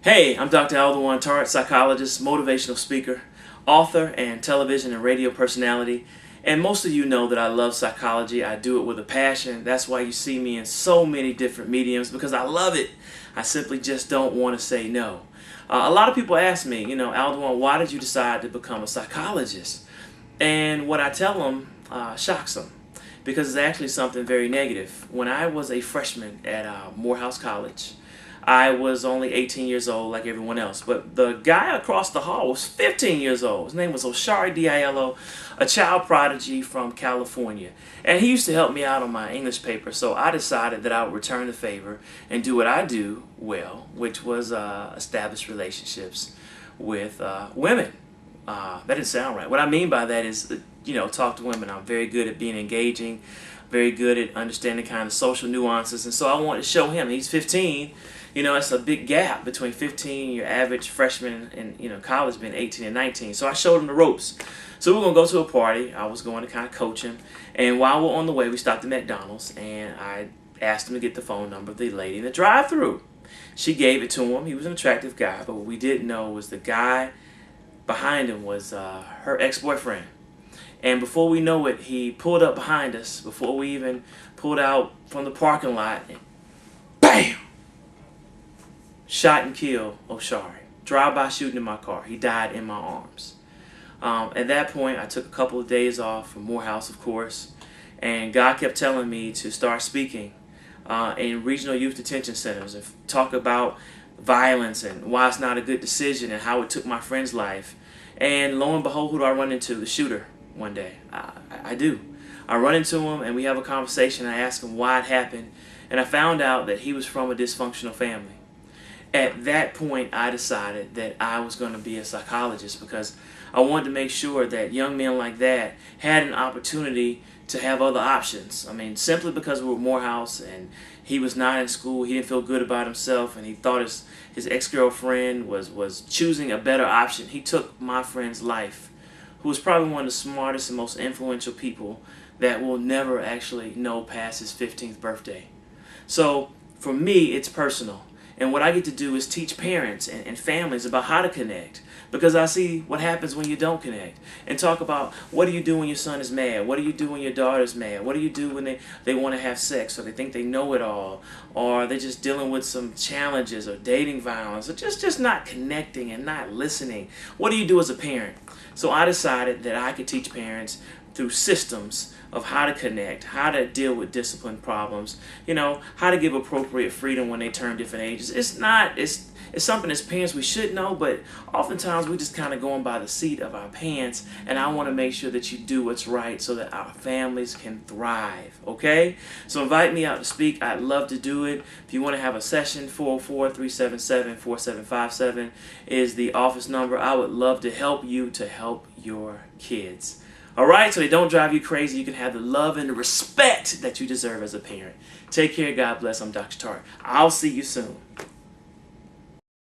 Hey, I'm Dr. Tartt, psychologist, motivational speaker, author, and television and radio personality. And most of you know that I love psychology. I do it with a passion. That's why you see me in so many different mediums, because I love it. I simply just don't want to say no. A lot of people ask me, Aldewan, why did you decide to become a psychologist? And what I tell them shocks them, because it's actually something very negative. When I was a freshman at Morehouse College, I was only 18 years old like everyone else. But the guy across the hall was 15 years old. His name was Oshari Diallo, a child prodigy from California. And he used to help me out on my English paper, so I decided that I would return the favor and do what I do well, which was establish relationships with women. That didn't sound right. What I mean by that is, talk to women. I'm very good at being engaging, very good at understanding kind of social nuances. And so I wanted to show him. He's 15. It's a big gap between 15, your average freshman, and college being 18 and 19. So I showed him the ropes. So we're going to go to a party. I was going to kind of coach him. And while we're on the way, we stopped at McDonald's, and I asked him to get the phone number of the lady in the drive-thru. She gave it to him. He was an attractive guy, but what we didn't know was the guy behind him was her ex-boyfriend. And before we know it, he pulled up behind us, before we even pulled out from the parking lot, and BAM! Shot and killed Oshari. Drive-by shooting in my car. He died in my arms. At that point, I took a couple of days off from Morehouse, of course, and God kept telling me to start speaking in regional youth detention centers and talk about violence and why it's not a good decision and how it took my friend's life. And lo and behold, who do I run into? The shooter one day. I do. I run into him and we have a conversation. I ask him why it happened, and I found out that he was from a dysfunctional family. At that point, I decided that I was going to be a psychologist, because I wanted to make sure that young men like that had an opportunity to have other options. I mean, simply because we were Morehouse and he was not in school, he didn't feel good about himself, and he thought his ex-girlfriend was choosing a better option. He took my friend's life, who was probably one of the smartest and most influential people that will never actually know past his 15th birthday. So for me, it's personal. And what I get to do is teach parents and families about how to connect, because I see what happens when you don't connect, and talk about what do you do when your son is mad, what do you do when your daughter's mad, what do you do when they want to have sex, or they think they know it all, or they're just dealing with some challenges or dating violence, or just not connecting and not listening. What do you do as a parent? So I decided that I could teach parents through systems of how to connect, how to deal with discipline problems, how to give appropriate freedom when they turn different ages. It's something as parents we should know, but oftentimes we just kind of going by the seat of our pants, and I want to make sure that you do what's right so that our families can thrive, okay? So invite me out to speak. I'd love to do it. If you want to have a session, 404-377-4757 is the office number. I would love to help you to help your kids. All right, so they don't drive you crazy. You can have the love and the respect that you deserve as a parent. Take care. God bless. I'm Dr. Tartt. I'll see you soon.